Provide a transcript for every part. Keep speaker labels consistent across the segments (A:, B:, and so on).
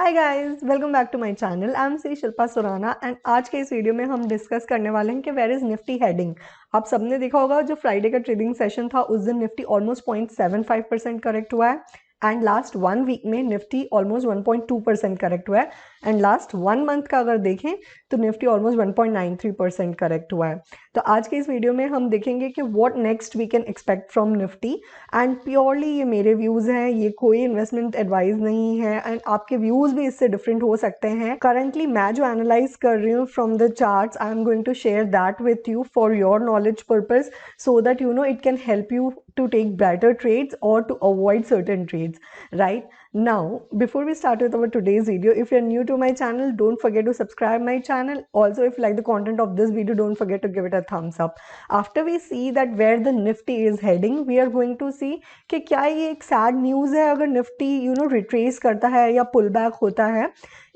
A: Hi guys, welcome back to my channel. I am C Shilpa Surana and आज के इस video में हम डिस्कस करने वाले हैं कि वेयर इज निफ्टी हेडिंग। आप सबने देखा होगा जो फ्राइडे का ट्रेडिंग सेशन था उस दिन निफ्टी ऑलमोस्ट 0.75% करेक्ट हुआ है एंड लास्ट 1 वीक में निफ्टी ऑलमोस्ट 1.2% करेक्ट हुआ है एंड लास्ट 1 मंथ का अगर देखें तो निफ्टी ऑलमोस्ट 1.93% करेक्ट हुआ है। तो आज के इस वीडियो में हम देखेंगे कि what next we can expect from Nifty and purely ये मेरे व्यूज़ हैं, ये कोई इन्वेस्टमेंट एडवाइस नहीं है एंड आपके व्यूज़ भी इससे डिफरेंट हो सकते हैं। करंटली मैं जो एनालाइज कर रही हूँ from the charts, I am going to share that with you for your knowledge purpose so that you know it can help you to take better trades or to avoid certain trades. Right now, before we start with our today's video, if you're new to my channel, don't forget to subscribe my channel. Also, if you like the content of this video, don't forget to give it a thumbs up. After we see that where the nifty is heading, we are going to see कि क्या ये एक sad news है अगर Nifty retrace करता है या pull back होता है,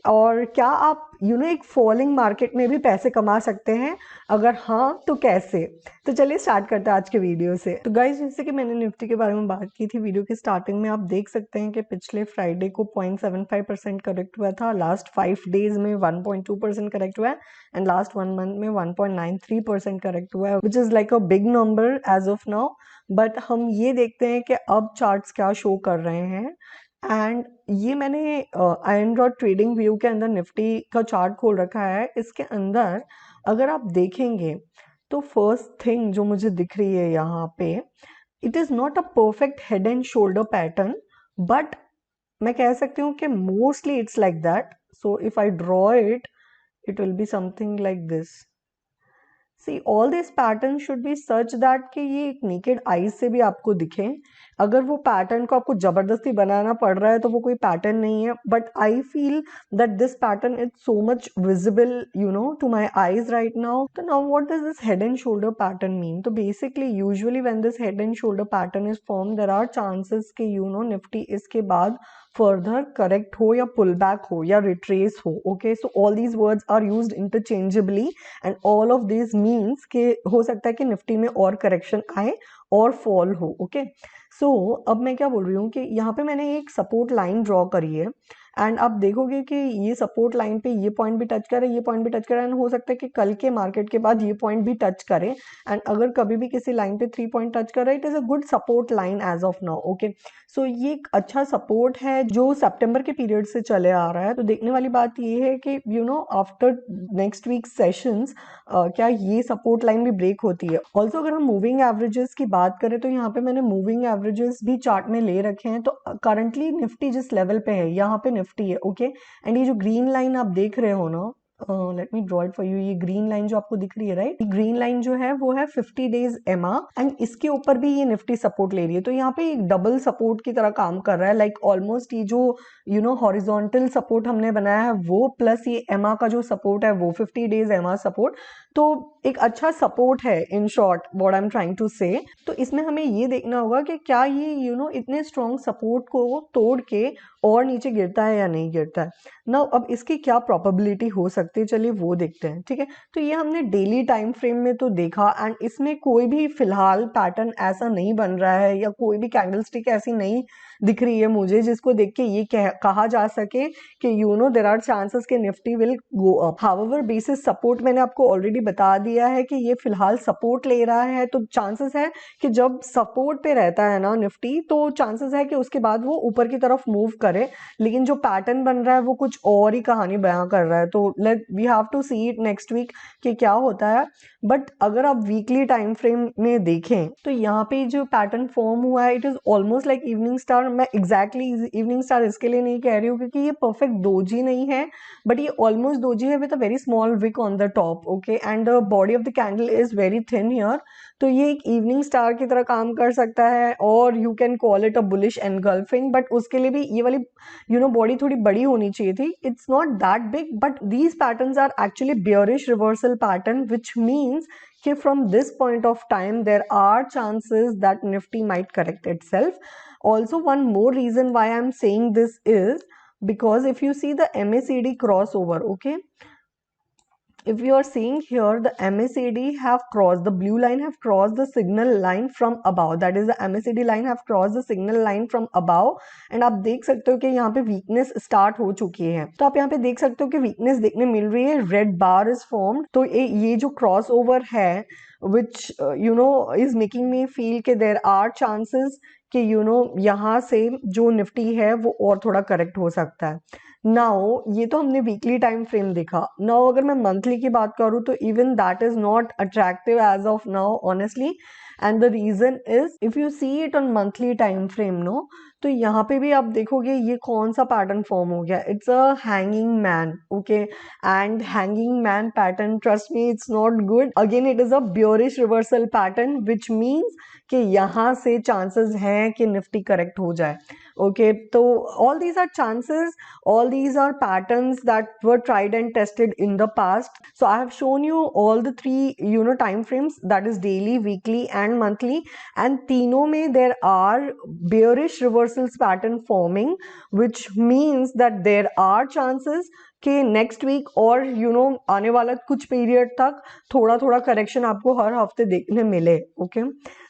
A: और क्या आप एक फॉलिंग मार्केट में भी पैसे कमा सकते हैं, अगर हाँ तो कैसे। तो चलिए स्टार्ट करते हैं आज के वीडियो से। तो गाइस, जैसे कि मैंने निफ्टी के बारे में बात की थी वीडियो के स्टार्टिंग में, आप देख सकते हैं कि पिछले फ्राइडे को 0.75% करेक्ट हुआ था, लास्ट 5 डेज में 1.2% करेक्ट हुआ है एंड लास्ट 1 मंथ में 1.93% करेक्ट हुआ है, which is like a big number as of now. But हम ये देखते हैं कि अब चार्ट्स क्या शो कर रहे हैं एंड ये मैंने आयरन रॉड ट्रेडिंग व्यू के अंदर निफ्टी का चार्ट खोल रखा है। इसके अंदर अगर आप देखेंगे तो फर्स्ट थिंग जो मुझे दिख रही है यहाँ पे, it is not a perfect head and shoulder pattern, but मैं कह सकती हूँ कि mostly it's like that. So if I draw it, it will be something like this. See all this pattern should be such that कि ये एक naked eyes से भी आपको दिखे। अगर वो पैटर्न को आपको जबरदस्ती बनाना पड़ रहा है तो वो कोई पैटर्न नहीं है, but I feel that this pattern is so much visible to my eyes right now. तो now what does this head and shoulder pattern mean? तो basically usually when this head and shoulder pattern is form, there are chances कि निफ्टी इसके बाद further correct हो या pull back हो या retrace हो। Okay, so all these words are used interchangeably and all of this means के हो सकता है कि निफ्टी में और करेक्शन आए और फॉल हो। ओके, सो अब मैं क्या बोल रही हूँ कि यहाँ पे मैंने एक सपोर्ट लाइन ड्रॉ करी है एंड आप देखोगे कि ये सपोर्ट लाइन पे ये पॉइंट भी टच करे, ये पॉइंट भी टच करे एंड हो सकता है कि कल के मार्केट के बाद ये पॉइंट भी टच करे एंड अगर कभी भी किसी लाइन पे 3 पॉइंट टच करे, it is a good support line as of now. Okay, so ये एक अच्छा सपोर्ट है जो सितंबर के पीरियड से चले आ रहा है। तो देखने वाली बात ये है कि आफ्टर नेक्स्ट वीक सेशंस क्या ये सपोर्ट लाइन भी ब्रेक होती है। ऑल्सो अगर हम मूविंग एवरेजेस की बात करें तो यहाँ पे मैंने मूविंग एवरेजेस भी चार्ट में ले रखे हैं। तो करंटली निफ्टी जिस लेवल पे है, यहाँ पे निफ्टी है। ओके, एंड ये जो ग्रीन लाइन आप देख रहे हो ना, let me draw it for you, ये ग्रीन लाइन जो आपको दिख रही है, राइट, ग्रीन लाइन जो है वो है 50 डेज एमा एंड इसके ऊपर भी ये निफ्टी सपोर्ट ले रही है। तो यहाँ पे एक डबल सपोर्ट की तरह काम कर रहा है, लाइक ऑलमोस्ट ये जो हॉरिजॉन्टल सपोर्ट हमने बनाया है वो प्लस ये एमा का जो सपोर्ट है वो 50 डेज एमा सपोर्ट, तो एक अच्छा सपोर्ट है in short what I am trying to say. तो इसमें हमें ये देखना होगा कि क्या ये इतने स्ट्रॉन्ग सपोर्ट को तोड़ के और नीचे गिरता है या नहीं गिरता है ना। अब इसकी क्या प्रोबेबिलिटी हो सकती है, चलिए वो देखते हैं। ठीक है, तो ये हमने डेली टाइम फ्रेम में तो देखा एंड इसमें कोई भी फिलहाल पैटर्न ऐसा नहीं बन रहा है या कोई भी कैंडलस्टिक ऐसी नहीं दिख रही है मुझे जिसको देख के ये कहा जा सके कि देयर आर चांसेस कि Nifty will go up. However basis support मैंने आपको ऑलरेडी बता दिया है कि ये फिलहाल सपोर्ट ले रहा है, तो चांसेस है कि जब सपोर्ट पे रहता है ना निफ्टी, तो चांसेस है कि उसके बाद वो ऊपर की तरफ मूव करे, लेकिन जो पैटर्न बन रहा है वो कुछ और ही कहानी बयां कर रहा है। तो we have to see it next week कि क्या होता है। बट अगर आप वीकली टाइम फ्रेम में देखें तो यहाँ पे जो पैटर्न फॉर्म हुआ है, it is almost like evening star. मैं एग्जैक्टली इवनिंग स्टार इसके लिए नहीं कह रही हूँ क्योंकि ये परफेक्ट दोजी नहीं है, बट ये ऑलमोस्ट दोजी है with a very small wick on the top. Okay, and the body of the candle is very thin here. तो ये एक इवनिंग स्टार की तरह काम कर सकता है और you can call it a bullish engulfing, but उसके लिए भी ये वाली बॉडी थोड़ी बड़ी होनी चाहिए थी। It's not that big, but these patterns are actually bearish reversal pattern, which means कि from this point of time there are chances that nifty might correct itself. Also, one more reason why I'm saying this is because if you see the MACD crossover, okay, if you are seeing here, the MACD have crossed, the blue line have crossed the signal line from above, that is the MACD line have crossed the signal line from above, and आप देख सकते हो कि यहाँ पे weakness start हो चुकी है। तो आप यहाँ पे देख सकते हो कि वीकनेस देखने मिल रही है, रेड बार इज फॉर्म्ड। तो ये जो क्रॉस ओवर है which is making me feel कि there are chances कि यहाँ से जो निफ्टी है वो और थोड़ा करेक्ट हो सकता है। नाउ ये तो हमने वीकली टाइम फ्रेम देखा। नाउ अगर मैं मंथली की बात करूँ तो even that is not attractive as of now honestly, and the reason is if you see it on monthly time frame no, तो यहाँ पे भी आप देखोगे ये कौन सा पैटर्न फॉर्म हो गया, it's a hanging man. Okay, and hanging man pattern, trust me it's not good. Again it is a bearish reversal pattern which means कि यहाँ से चांसेस हैं कि निफ्टी करेक्ट हो जाए। ओके, तो all these are chances, all these are patterns that were tried and tested in the past. So I have shown you all the three time frames, that is daily, weekly and monthly, and तीनों में there are bearish reversals pattern forming, which means that there are chances कि next week और आने वाला कुछ period तक थोड़ा थोड़ा करेक्शन आपको हर हफ्ते देखने मिले। Okay,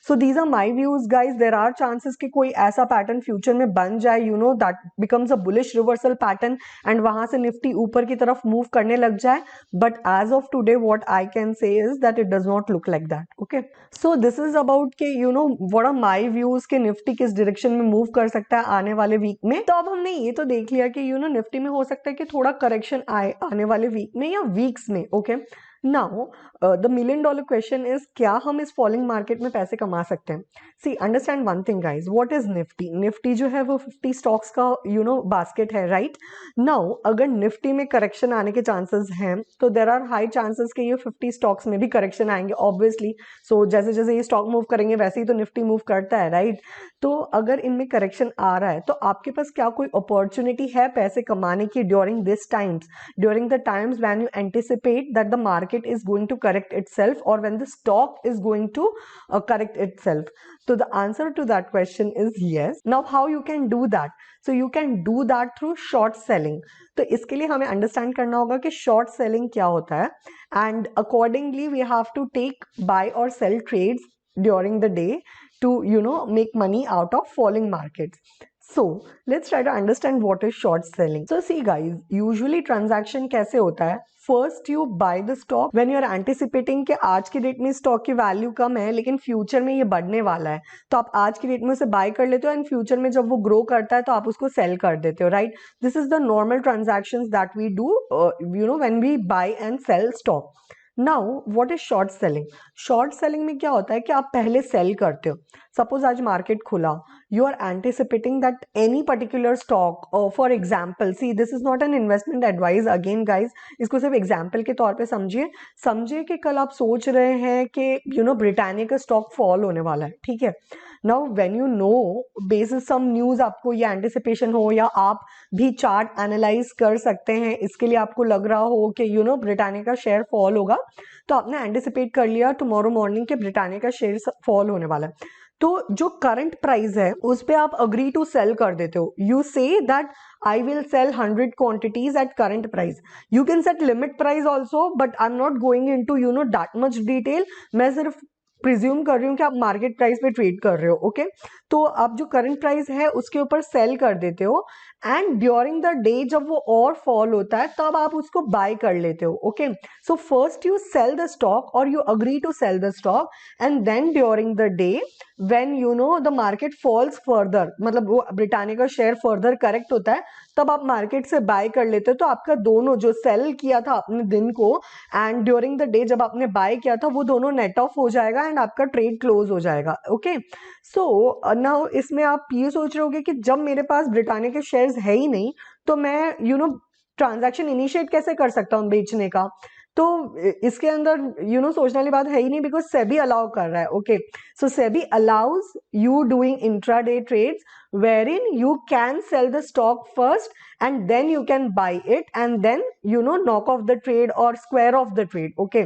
A: so these are my views guys. There are chances कि कोई ऐसा पैटर्न फ्यूचर में बन जाए that becomes a bullish reversal pattern and वहां से निफ्टी ऊपर की तरफ मूव करने लग जाए, but as of today what I can say is that it does not look like that. Okay, so this is about के व्हाट आर माई व्यूज के निफ्टी किस डायरेक्शन में मूव कर सकता है आने वाले वीक में। तो अब हमने ये तो देख लिया कि निफ्टी में हो सकता है कि थोड़ा करेक्शन आए आने वाले वीक में या वीक्स में। Okay, now the million dollar question is, क्या हम इस फॉलिंग मार्केट में पैसे कमा सकते हैं? See understand one thing guys, what is Nifty? Nifty जो है वो 50 स्टॉक्स का बास्केट है, राइट? नाउ अगर निफ्टी में करेक्शन आने के चांसेस हैं तो देर आर हाई चांसेस कि ये 50 स्टॉक्स में भी करेक्शन आएंगे ऑब्वियसली। सो जैसे जैसे ये स्टॉक मूव करेंगे वैसे ही तो निफ्टी मूव करता है, राइट? तो अगर इनमें करेक्शन आ रहा है तो आपके पास क्या कोई अपॉर्चुनिटी है पैसे कमाने की during this times, during the times when you anticipate that the market is going to correct itself or when the stock is going to correct itself? So the answer to that question is yes. Now how you can do that? So you can do that through short selling. तो इसके लिए हमें understand करना होगा कि short selling क्या होता है, and accordingly we have to take buy और sell trades during the day to make money out of falling markets. So let's try to understand what is short selling. So see guys, usually transaction कैसे होता है? First you buy the stock when you are anticipating कि आज की date में stock की value कम है लेकिन फ्यूचर में ये बढ़ने वाला है, तो आप आज की डेट में उसे बाय कर लेते हो एंड फ्यूचर में जब वो ग्रो करता है तो आप उसको सेल कर देते हो, right? This is the normal transactions that we do when we buy and sell stock. Now what is short selling? Short selling में क्या होता है कि आप पहले सेल करते हो। सपोज आज मार्केट खुला, you are anticipating that any particular stock, for example, see this is not an investment advice again guys, इसको सिर्फ एग्जाम्पल के तौर पे समझिए कि कल आप सोच रहे हैं कि ब्रिटानिया का स्टॉक फॉल होने वाला है, ठीक है? Now when you know basis some news, आपको ये एंटिसिपेशन हो या आप भी चार्ट एनालाइज कर सकते हैं, इसके लिए आपको लग रहा हो कि ब्रिटानिया का शेयर फॉल होगा, तो आपने एंटिसिपेट कर लिया टुमारो मॉर्निंग के ब्रिटानिया का शेयर फॉल होने वाला है, तो जो करंट प्राइस है उस पे आप अग्री टू सेल कर देते हो। You say that I will sell 100 quantities at current price. You can set limit price also, but I am not going into that much detail. मैं सिर्फ presume कर रही हूँ कि आप मार्केट प्राइस पे ट्रेड कर रहे हो। ओके, तो आप जो करंट प्राइस है उसके ऊपर सेल कर देते हो एंड ड्यूरिंग द डे जब वो और फॉल होता है तब आप उसको बाय कर लेते हो। Okay, so first you sell the stock और you agree to sell the stock and then during the day when the market falls further, मतलब वो ब्रिटानिया का शेयर फर्दर करेक्ट होता है, तब आप मार्केट से बाय कर लेते हो। तो आपका दोनों जो सेल किया था आपने दिन को एंड ड्यूरिंग द डे जब आपने बाय किया था वो दोनों नेट ऑफ हो जाएगा एंड आपका ट्रेड क्लोज हो जाएगा। ओके, सो नाउ इसमें आप ये सोच रहे होगे कि जब मेरे पास ब्रिटानिया के शेयर्स है ही नहीं तो मैं ट्रांजैक्शन इनिशिएट कैसे कर सकता हूँ बेचने का? तो इसके अंदर सोचने वाली बात है ही नहीं, बिकॉज सेबी अलाउ कर रहा है। Okay, so SEBI allows you doing intraday trades wherein you can sell the stock first and then you can buy it and then knock off the trade or square off the trade. Okay,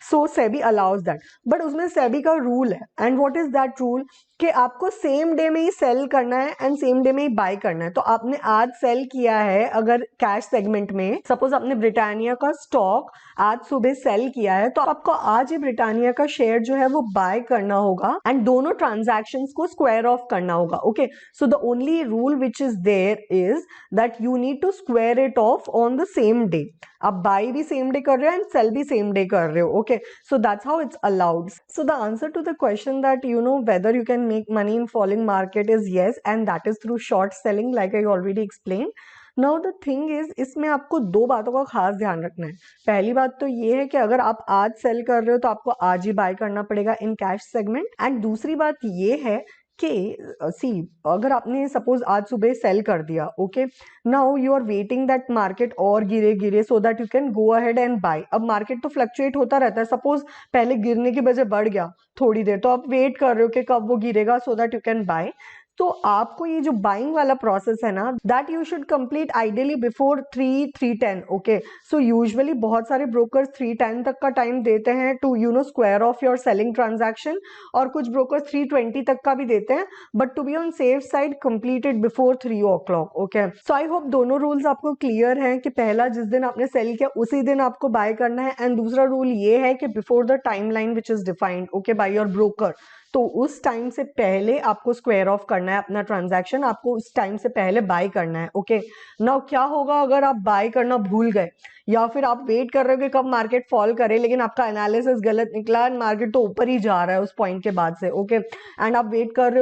A: so SEBI allows that, but उसमें सेबी का rule है, and what is that rule कि आपको same day में ही cell करना है and same day में ही bye करना है। तो आपने आज सेल किया है अगर कैश सेगमेंट में, सपोज आपने ब्रिटानिया का स्टॉक आज सुबह सेल किया है, तो आपको आज ही ब्रिटानिया का शेयर जो है वो बाय करना होगा एंड दोनों ट्रांजैक्शंस को स्क्वायर ऑफ करना होगा। Okay, so the only rule which is there is that you need to square it off on the same day. आप बाय भी सेम डे कर रहे हो एंड सेल भी सेम डे कर रहे हो। Okay, so that's how it's allowed. So the answer to the question that whether you can make money in falling market is yes, and that is through short selling, like I already explained. Now the thing is, इसमें आपको दो बातों का खास ध्यान रखना है। पहली बात तो ये है कि अगर आप आज सेल कर रहे हो तो आपको आज ही बाय करना पड़ेगा इन कैश सेगमेंट, एंड दूसरी बात ये है कि सी अगर आपने सपोज आज सुबह सेल कर दिया, okay, now you are waiting that market और गिरे so that you can go ahead and buy. अब मार्केट तो फ्लक्चुएट होता रहता है, सपोज पहले गिरने की बजाय बढ़ गया थोड़ी देर, तो आप वेट कर रहे हो कि कब वो गिरेगा so that you can buy. तो आपको ये जो बाइंग वाला प्रोसेस है ना, that you should complete ideally before 3:10। Okay, so usually बहुत सारे ब्रोकर्स 3:10 तक का टाइम देते हैं to square off your selling transaction, और कुछ ब्रोकर्स 3:20 तक का भी देते हैं, but to be on safe side completed before 3 o'clock। Okay, so I hope दोनों रूल्स आपको क्लियर हैं कि पहला जिस दिन आपने सेल किया उसी दिन आपको बाय करना है, एंड दूसरा रूल ये है कि before the time line which is defined, okay, by your broker, तो उस टाइम से पहले आपको स्क्वायर ऑफ करना है अपना ट्रांजैक्शन, आपको उस टाइम से पहले बाय करना है। ओके, नाउ क्या होगा अगर आप बाय करना भूल गए, या फिर आप वेट कर रहे हो कि कब मार्केट फॉल करे, लेकिन आपका एनालिसिस गलत निकला एंड मार्केट तो ऊपर ही जा रहा है उस पॉइंट के बाद से। ओके, एंड आप वेट कर रहे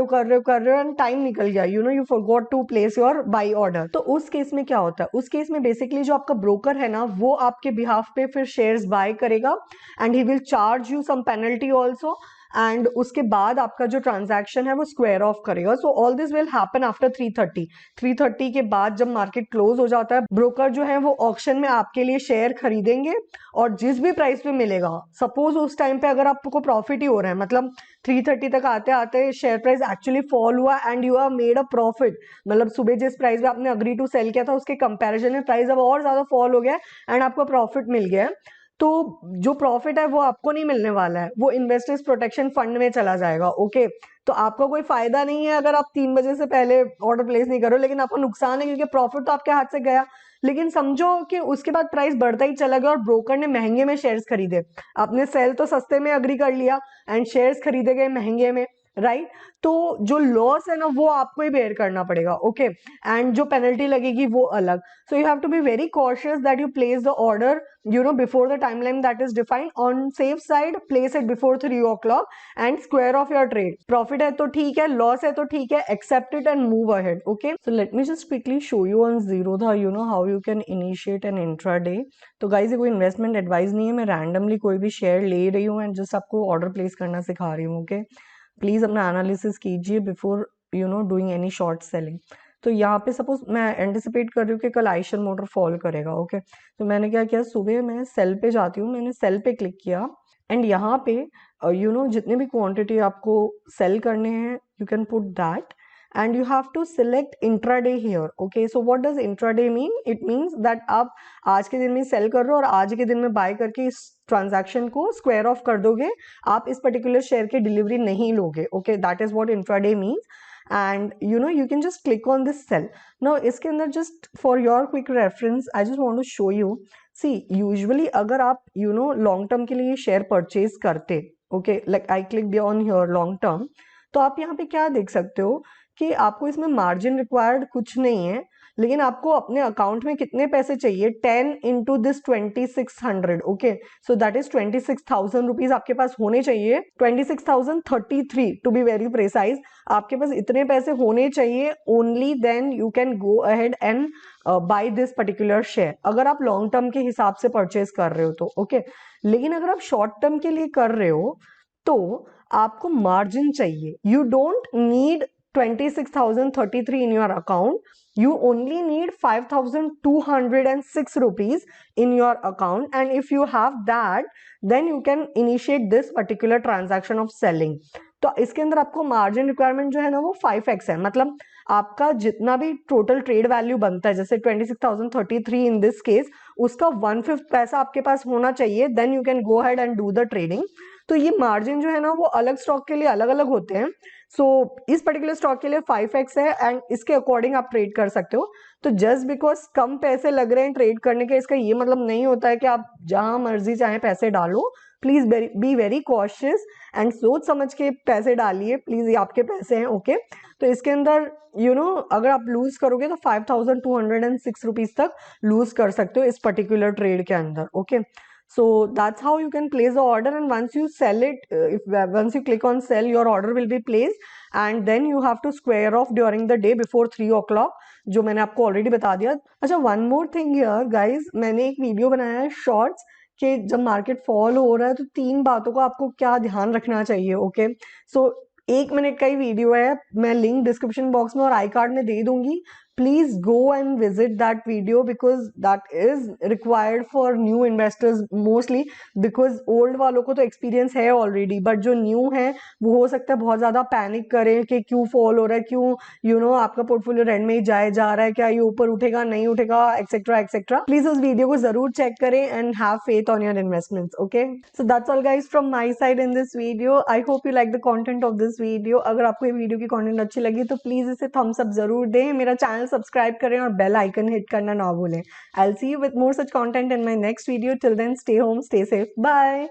A: हो एंड टाइम निकल गया, you forgot to place your buy order. तो उस केस में क्या होता है, उस केस में बेसिकली जो आपका ब्रोकर है ना, वो आपके बिहाफ पे फिर शेयर्स बाय करेगा and he will charge you some penalty also, एंड उसके बाद आपका जो ट्रांजैक्शन है वो स्क्वायर ऑफ करेगा। So all this will happen after 3:30। 3:30 के बाद जब मार्केट क्लोज हो जाता है, ब्रोकर जो है वो ऑक्शन में आपके लिए शेयर खरीदेंगे, और जिस भी प्राइस पे मिलेगा, सपोज उस टाइम पे अगर आपको प्रॉफिट ही हो रहा है, मतलब 3:30 तक आते आते शेयर प्राइस एक्चुअली फॉल हुआ and you have made a profit, मतलब सुबह जिस प्राइस पे आपने अग्री टू सेल किया था उसके कंपैरिजन में प्राइस अब और ज्यादा फॉल हो गया एंड आपको प्रॉफिट मिल गया, तो जो प्रॉफिट है वो आपको नहीं मिलने वाला है, वो इन्वेस्टर्स प्रोटेक्शन फंड में चला जाएगा। ओके, तो आपको कोई फायदा नहीं है अगर आप 3 बजे से पहले ऑर्डर प्लेस नहीं करो, लेकिन आपको नुकसान है क्योंकि प्रॉफिट तो आपके हाथ से गया। लेकिन समझो कि उसके बाद प्राइस बढ़ता ही चला गया और ब्रोकर ने महंगे में शेयर्स खरीदे, आपने सेल तो सस्ते में अग्री कर लिया एंड शेयर्स खरीदे गए महंगे में, राइट? तो जो लॉस है ना वो आपको ही बेयर करना पड़ेगा। ओके, एंड जो पेनल्टी लगेगी वो अलग। So you have to be very cautious that you place the order before the timeline that is defined. On safe side place it before 3 o'clock and square off your trade. Profit है तो ठीक है, loss है तो ठीक है, accept it and move ahead. Okay, so let me just quickly show you on Zerodha how you can initiate an intraday. तो guys ये कोई इन्वेस्टमेंट एडवाइस नहीं है, मैं रैंडमली कोई भी शेयर ले रही हूँ एंड जस्ट आपको ऑर्डर प्लेस करना सिखा रही हूँ। ओके, प्लीज अपना एनालिसिस कीजिए before doing any short selling. तो यहाँ पे सपोज मैं एंटिसिपेट कर रही हूँ कि कल आइशर मोटर फॉल करेगा। ओके, तो मैंने क्या किया, सुबह मैं सेल पे जाती हूँ, मैंने सेल पे क्लिक किया एंड यहाँ पे जितने भी क्वांटिटी आपको सेल करने हैं you can put that and you have to select intraday here. Okay, so what does intraday mean? It means that आप आज के दिन में सेल कर रहे हो और आज के दिन में बाय करके इस ट्रांजैक्शन को स्क्वायर ऑफ कर दोगे, आप इस पर्टिकुलर शेयर की डिलीवरी नहीं लोगे। Okay, that is what intraday means, and you can just click on this cell. Now इसके अंदर just for your quick reference I just want to show you, see usually अगर आप long term के लिए share purchase करते, okay, like I click on here long term, तो आप यहाँ पे क्या देख सकते हो कि आपको इसमें मार्जिन रिक्वायर्ड कुछ नहीं है, लेकिन आपको अपने अकाउंट में कितने पैसे चाहिए, 10 into this 2600। Okay, so that is 26,000 rupees आपके पास होने चाहिए, 26,033 टू बी वेरी प्रिसाइज। आपके पास इतने पैसे होने चाहिए, only then you can go ahead and buy this particular share, अगर आप लॉन्ग टर्म के हिसाब से परचेज कर रहे हो तो। ओके, लेकिन अगर आप शॉर्ट टर्म के लिए कर रहे हो तो आपको मार्जिन चाहिए। You don't need 26,033 in your account, you only need 5,206 rupees in your account, and if you have that then you can initiate this particular transaction of selling। तो इसके अंदर आपको मार्जिन रिक्वायरमेंट जो है ना वो 5x है, मतलब आपका जितना भी टोटल ट्रेड वैल्यू बनता है, जैसे 26,033 इन दिस केस, उसका 1/5 पैसा आपके पास होना चाहिए, then you can go ahead and do the trading. तो ये मार्जिन जो है ना वो अलग स्टॉक के लिए अलग अलग होते हैं। सो इस पर्टिकुलर स्टॉक के लिए 5x है एंड इसके अकॉर्डिंग आप ट्रेड कर सकते हो। तो जस्ट बिकॉज कम पैसे लग रहे हैं ट्रेड करने के, इसका ये मतलब नहीं होता है कि आप जहां मर्जी चाहे पैसे डालो। Please be very cautious and सोच समझ के पैसे डालिए प्लीज, ये आपके पैसे हैं। ओके तो इसके अंदर अगर आप लूज करोगे तो 5,206 रुपीज तक लूज कर सकते हो इस पर्टिकुलर ट्रेड के अंदर। Okay so that's how you can place the order, and once you sell it, once you click on sell, your order will be placed and then you have to square off during the day before 3 o'clock, जो मैंने आपको already बता दिया। अच्छा, one more thing here guys, मैंने एक video बनाया है शॉर्ट्स कि जब मार्केट फॉल हो रहा है तो 3 बातों का आपको क्या ध्यान रखना चाहिए। ओके सो 1 मिनट का ही वीडियो है, मैं लिंक डिस्क्रिप्शन बॉक्स में और आई कार्ड में दे दूंगी। Please go and visit that video because that is required for new investors mostly, because old वालों को तो एक्सपीरियंस है ऑलरेडी, बट जो न्यू है वो हो सकता है बहुत ज्यादा पैनिक करें कि क्यों फॉल हो रहा है, क्यों आपका पोर्टफोलियो रेंट में ही जा रहा है, क्या ये ऊपर उठेगा नहीं उठेगा, एक्सेट्रा एक्सेट्रा। प्लीज उस वीडियो को जरूर चेक करें and have faith on your investments. Okay so that's all guys from my side in this video. I hope you like the content of this video. अगर आपको ये video की content अच्छी लगी तो प्लीज इसे थम्स अप जरूर दें, मेरा चैनल सब्सक्राइब करें और बेल आइकन हिट करना ना भूलें। I will see you with more such content in my next video. Till then stay home, stay safe, bye.